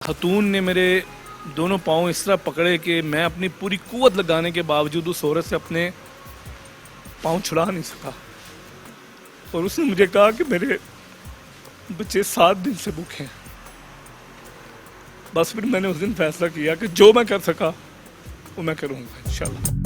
خاتون نے میرے دونوں پاؤں اس طرح پکڑے کہ میں اپنی پوری قوت لگانے کے باوجود اس عورت سے اپنے پاؤں چھڑا نہیں سکا، اور اس نے مجھے کہا کہ میرے بچے 7 دن سے بھوکے ہیں۔ بس پھر میں نے اس دن فیصلہ کیا کہ جو میں کر سکا وہ میں کروں گا انشاءاللہ۔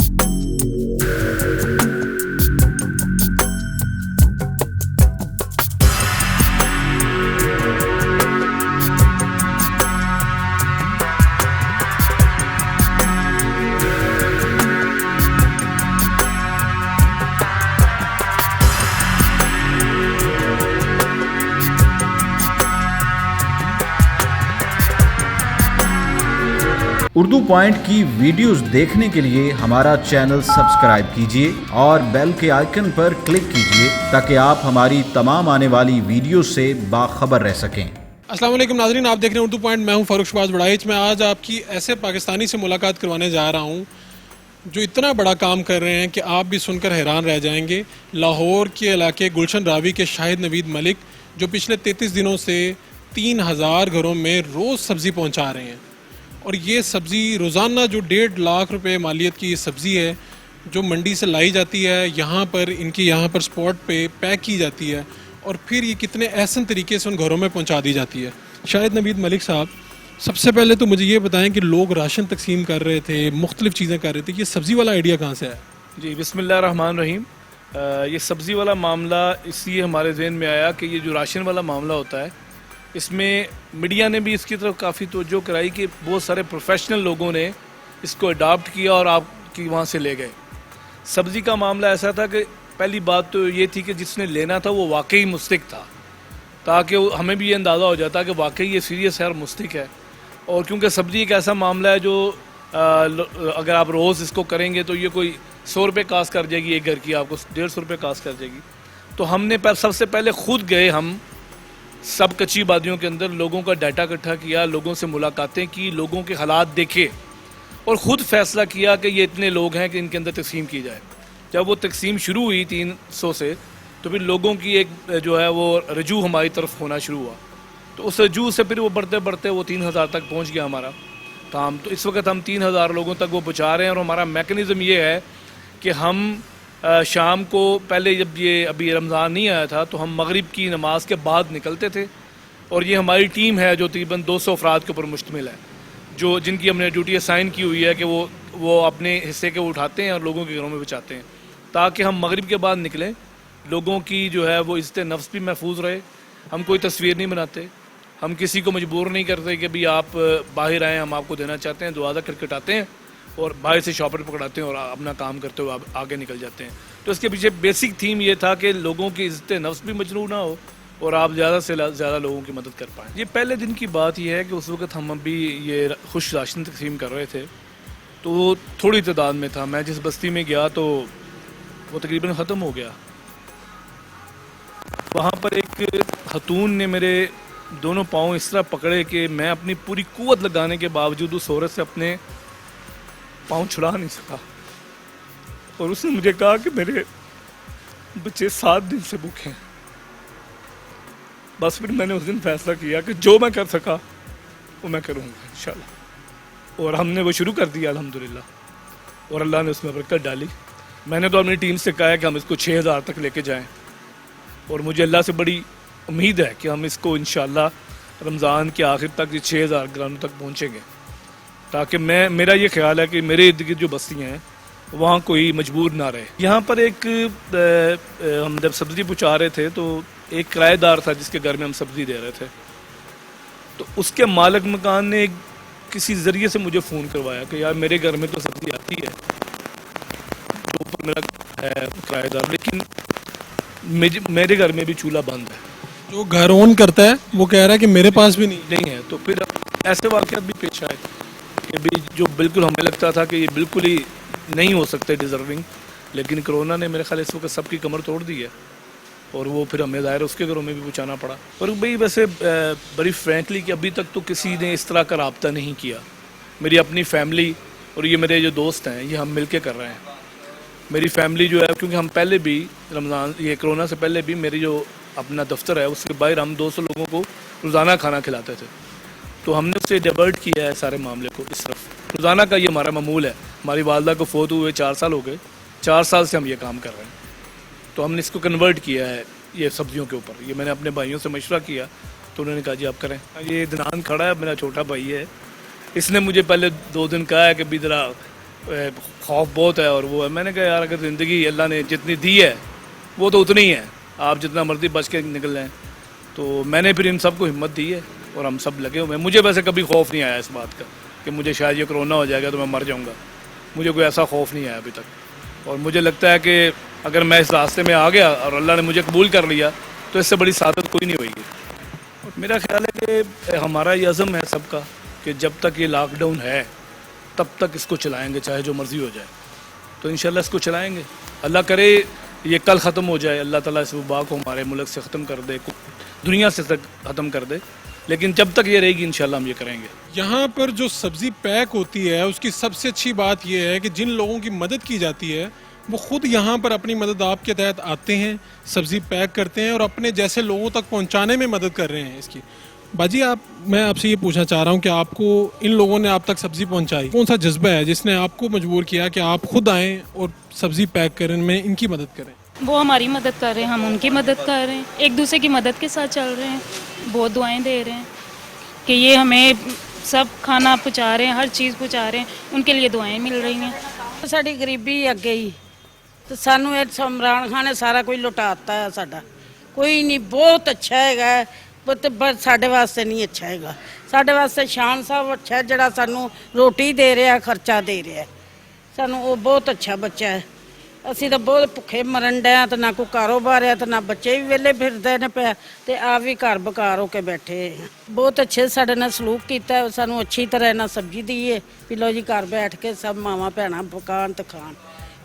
اردو پوائنٹ کی ویڈیوز دیکھنے کے لیے ہمارا چینل سبسکرائب کیجیے اور بیل کے آئیکن پر کلک کیجیے تاکہ آپ ہماری تمام آنے والی ویڈیوز سے باخبر رہ سکیں۔ السلام علیکم ناظرین، آپ دیکھ رہے ہیں اردو پوائنٹ، میں ہوں فاروق شہباز بڑائچ۔ میں آج آپ کی ایسے پاکستانی سے ملاقات کروانے جا رہا ہوں جو اتنا بڑا کام کر رہے ہیں کہ آپ بھی سن کر حیران رہ جائیں گے۔ لاہور کے علاقے گلشن راوی کے شاہد نوید ملک جو پچھلے 33 دنوں سے 3000 گھروں میں روز سبزی پہنچا رہے ہیں، اور یہ سبزی روزانہ جو 1.5 لاکھ روپے مالیت کی یہ سبزی ہے جو منڈی سے لائی جاتی ہے، یہاں پر ان کی یہاں پر سپاٹ پہ پیک کی جاتی ہے، اور پھر یہ کتنے احسن طریقے سے ان گھروں میں پہنچا دی جاتی ہے۔ شاہد نوید ملک صاحب، سب سے پہلے تو مجھے یہ بتائیں کہ لوگ راشن تقسیم کر رہے تھے، مختلف چیزیں کر رہے تھے، یہ سبزی والا آئیڈیا کہاں سے ہے؟ جی بسم اللہ الرحمن الرحیم۔ یہ سبزی والا معاملہ اس لیے ہمارے ذہن میں آیا کہ یہ جو راشن والا معاملہ ہوتا ہے، اس میں میڈیا نے بھی اس کی طرف کافی توجہ کرائی کہ بہت سارے پروفیشنل لوگوں نے اس کو اڈاپٹ کیا اور آپ کی وہاں سے لے گئے۔ سبزی کا معاملہ ایسا تھا کہ پہلی بات تو یہ تھی کہ جس نے لینا تھا وہ واقعی مستحق تھا، تاکہ ہمیں بھی یہ اندازہ ہو جاتا کہ واقعی یہ سیریس ہے اور مستحق ہے۔ اور کیونکہ سبزی ایک ایسا معاملہ ہے جو اگر آپ روز اس کو کریں گے تو یہ کوئی 100 روپے کاسٹ کر جائے گی، ایک گھر کی آپ کو 150 روپے کاسٹ کر جائے گی۔ تو ہم نے سب سے پہلے خود گئے، ہم سب کچی آبادیوں کے اندر لوگوں کا ڈیٹا اکٹھا کیا، لوگوں سے ملاقاتیں کی، لوگوں کے حالات دیکھے اور خود فیصلہ کیا کہ یہ اتنے لوگ ہیں کہ ان کے اندر تقسیم کی جائے۔ جب وہ تقسیم شروع ہوئی 300 سے، تو پھر لوگوں کی ایک جو ہے وہ رجوع ہماری طرف ہونا شروع ہوا، تو اس رجوع سے پھر وہ بڑھتے بڑھتے وہ 3000 تک پہنچ گیا ہمارا کام۔ تو اس وقت ہم 3000 لوگوں تک وہ پہنچا رہے ہیں، اور ہمارا میکنزم یہ ہے کہ ہم شام کو پہلے جب یہ ابھی رمضان نہیں آیا تھا تو ہم مغرب کی نماز کے بعد نکلتے تھے، اور یہ ہماری ٹیم ہے جو تقریباً 200 افراد کے اوپر مشتمل ہے، جن کی ہم نے ڈیوٹی اسائن کی ہوئی ہے کہ وہ اپنے حصے کے وہ اٹھاتے ہیں اور لوگوں کے گھروں میں پہنچاتے ہیں، تاکہ ہم مغرب کے بعد نکلیں، لوگوں کی جو ہے وہ عزت نفس بھی محفوظ رہے۔ ہم کوئی تصویر نہیں بناتے، ہم کسی کو مجبور نہیں کرتے کہ بھی آپ باہر آئیں، ہم آپ کو دینا چاہتے ہیں، دعا کرکٹاتے ہیں اور باہر سے شاپر پکڑاتے ہیں اور اپنا کام کرتے ہوئے آگے نکل جاتے ہیں۔ تو اس کے پیچھے بیسک تھیم یہ تھا کہ لوگوں کی عزت نفس بھی مجروح نہ ہو اور آپ زیادہ سے زیادہ لوگوں کی مدد کر پائیں۔ یہ پہلے دن کی بات یہ ہے کہ اس وقت ہم ابھی یہ خوش راشن تقسیم کر رہے تھے، تو وہ تھوڑی تعداد میں تھا۔ میں جس بستی میں گیا تو وہ تقریباً ختم ہو گیا۔ وہاں پر ایک خاتون نے میرے دونوں پاؤں اس طرح پکڑے کہ میں اپنی پوری قوت لگانے کے باوجود اس عورت سے اپنے پاؤں چھڑا نہیں سکا، اور اس نے مجھے کہا کہ میرے بچے 7 دن سے بھوکے ہیں۔ بس پھر میں نے اس دن فیصلہ کیا کہ جو میں کر سکا وہ میں کروں گا انشاءاللہ، اور ہم نے وہ شروع کر دیا الحمدللہ، اور اللہ نے اس میں برکت ڈالی۔ میں نے تو اپنی ٹیم سے کہا ہے کہ ہم اس کو 6000 تک لے کے جائیں، اور مجھے اللہ سے بڑی امید ہے کہ ہم اس کو انشاءاللہ رمضان کے آخر تک یہ 6000 گرانوں تک پہنچیں گے، تاکہ میرا یہ خیال ہے کہ میرے ارد گرد جو بستیاں ہیں وہاں کوئی مجبور نہ رہے۔ یہاں پر ایک ہم جب سبزی پہنچا رہے تھے تو ایک کرایہ دار تھا جس کے گھر میں ہم سبزی دے رہے تھے، تو اس کے مالک مکان نے کسی ذریعے سے مجھے فون کروایا کہ یار میرے گھر میں تو سبزی آتی ہے، تو اوپر میرا ہے کرایہ دار، لیکن میرے گھر میں بھی چولہا بند ہے، جو گھر اون کرتا ہے وہ کہہ رہا ہے کہ میرے پاس بھی نہیں ہے۔ تو پھر ایسے واقعات بھی پیش آئے کہ بھی جو بالکل ہمیں لگتا تھا کہ یہ بالکل ہی نہیں ہو سکتے ڈیزرونگ، لیکن کرونا نے میرے خیال اس وقت سب کی کمر توڑ دی ہے، اور وہ پھر ہمیں ظاہر اس کے گھروں میں بھی پہنچانا پڑا۔ اور بھائی ویسے بڑی فرینکلی کہ ابھی تک تو کسی نے اس طرح کا رابطہ نہیں کیا۔ میری اپنی فیملی اور یہ میرے جو دوست ہیں یہ ہم مل کے کر رہے ہیں۔ میری فیملی جو ہے، کیونکہ ہم پہلے بھی یہ کرونا سے پہلے بھی میری جو اپنا دفتر ہے اس کے باہر ہم 200 لوگوں کو روزانہ کھانا کھلاتے تھے، تو ہم نے اسے ڈیورٹ کیا ہے سارے معاملے کو اس طرف. روزانہ کا یہ ہمارا معمول ہے. ہماری والدہ کو فوت ہوئے 4 سال ہو گئے, 4 سال سے ہم یہ کام کر رہے ہیں. تو ہم نے اس کو کنورٹ کیا ہے یہ سبزیوں کے اوپر. یہ میں نے اپنے بھائیوں سے مشورہ کیا تو انہوں نے کہا جی آپ کریں. یہ دنان کھڑا ہے, میرا چھوٹا بھائی ہے. اس نے مجھے پہلے 2 دن کہا ہے کہ بھی ذرا خوف بہت ہے اور وہ ہے. میں نے کہا یار اگر زندگی اللہ نے جتنی دی ہے وہ تو اتنی ہی ہے, آپ جتنا مرضی بچ کے نکل جائیں. تو میں نے پھر ان سب کو ہمت دی ہے اور ہم سب لگے ہوئے ہیں. مجھے ویسے کبھی خوف نہیں آیا اس بات کا کہ مجھے شاید یہ کرونا ہو جائے گا تو میں مر جاؤں گا. مجھے کوئی ایسا خوف نہیں آیا ابھی تک. اور مجھے لگتا ہے کہ اگر میں اس راستے میں آ گیا اور اللہ نے مجھے قبول کر لیا تو اس سے بڑی سعادت کوئی نہیں ہوئے گی. میرا خیال ہے کہ ہمارا یہ عزم ہے سب کا کہ جب تک یہ لاک ڈاؤن ہے تب تک اس کو چلائیں گے چاہے جو مرضی ہو جائے. تو انشاءاللہ اس کو چلائیں گے. اللہ کرے یہ کل ختم ہو جائے, اللہ تعالیٰ اس وبا کو ہمارے ملک سے ختم کر دے, دنیا سے ختم کر دے. لیکن جب تک یہ رہے گی انشاءاللہ ہم یہ کریں گے. یہاں پر جو سبزی پیک ہوتی ہے اس کی سب سے اچھی بات یہ ہے کہ جن لوگوں کی مدد کی جاتی ہے وہ خود یہاں پر اپنی مدد آپ کے تحت آتے ہیں, سبزی پیک کرتے ہیں اور اپنے جیسے لوگوں تک پہنچانے میں مدد کر رہے ہیں اس کی. باجی میں آپ سے یہ پوچھنا چاہ رہا ہوں کہ آپ کو ان لوگوں نے آپ تک سبزی پہنچائی, کون سا جذبہ ہے جس نے آپ کو مجبور کیا کہ آپ خود آئیں اور سبزی پیک کریں میں ان کی مدد کریں؟ وہ ہماری مدد کر رہے ہیں, ہم ان کی مدد کر رہے ہیں, ایک دوسرے کی مدد کے ساتھ چل رہے ہیں. بہت دعائیں دے رہے ہیں کہ یہ ہمیں سب کھانا پہنچا رہے ہیں, ہر چیز پہنچا رہے ہیں, ان کے لیے دعائیں مل رہی ہیں. ਸਾਡੀ ਗਰੀਬੀ ਅੱਗੇ ਹੀ ਤੇ ਸਾਨੂੰ ਇਹ ਇਮਰਾਨ ਖਾਨ ਨੇ ਸਾਰਾ ਕੁਝ ਲੁਟਾਤਾ ਹੈ ਸਾਡਾ. ਕੋਈ ਨਹੀਂ ਬਹੁਤ ਅੱਛਾ ਹੈਗਾ ਪਰ ਸਾਡੇ ਵਾਸਤੇ ਨਹੀਂ ਅੱਛਾ ਹੈਗਾ. ਸਾਡੇ ਵਾਸਤੇ ਸ਼ਾਨ ਸਾਹਿਬ ਅੱਛਾ ਜਿਹੜਾ ਸਾਨੂੰ ਰੋਟੀ ਦੇ ਰਿਹਾ, ਖਰਚਾ ਦੇ ਰਿਹਾ, ਸਾਨੂੰ ਉਹ ਬਹੁਤ ਅੱਛਾ ਬੱਚਾ ਹੈ. ਅਸੀਂ ਤਾਂ ਬਹੁਤ ਭੁੱਖੇ ਮਰਨ ਡਏ ਆ ਤੇ ਨਾ ਕੋਈ ਕਾਰੋਬਾਰ ਹੈ ਤੇ ਨਾ ਬੱਚੇ ਵੀ ਵਿਹਲੇ ਫਿਰਦੇ ਨੇ ਪਿਆ ਤੇ ਆਪ ਵੀ ਘਰ ਬਕਾਰ ਹੋ ਕੇ ਬੈਠੇ ਆ. ਬਹੁਤ ਅੱਛੇ ਸਾਡੇ ਨਾਲ ਸਲੂਕ ਕੀਤਾ, ਸਾਨੂੰ ਅੱਛੀ ਤਰ੍ਹਾਂ ਇਹਨਾਂ ਸਬਜ਼ੀ ਦੀ ਹੈ ਵੀ ਲੋ ਜੀ ਘਰ ਬੈਠ ਕੇ ਸਭ ਮਾਵਾਂ ਭੈਣਾਂ ਪਕਾਉਣ ਤੇ ਖਾਣ.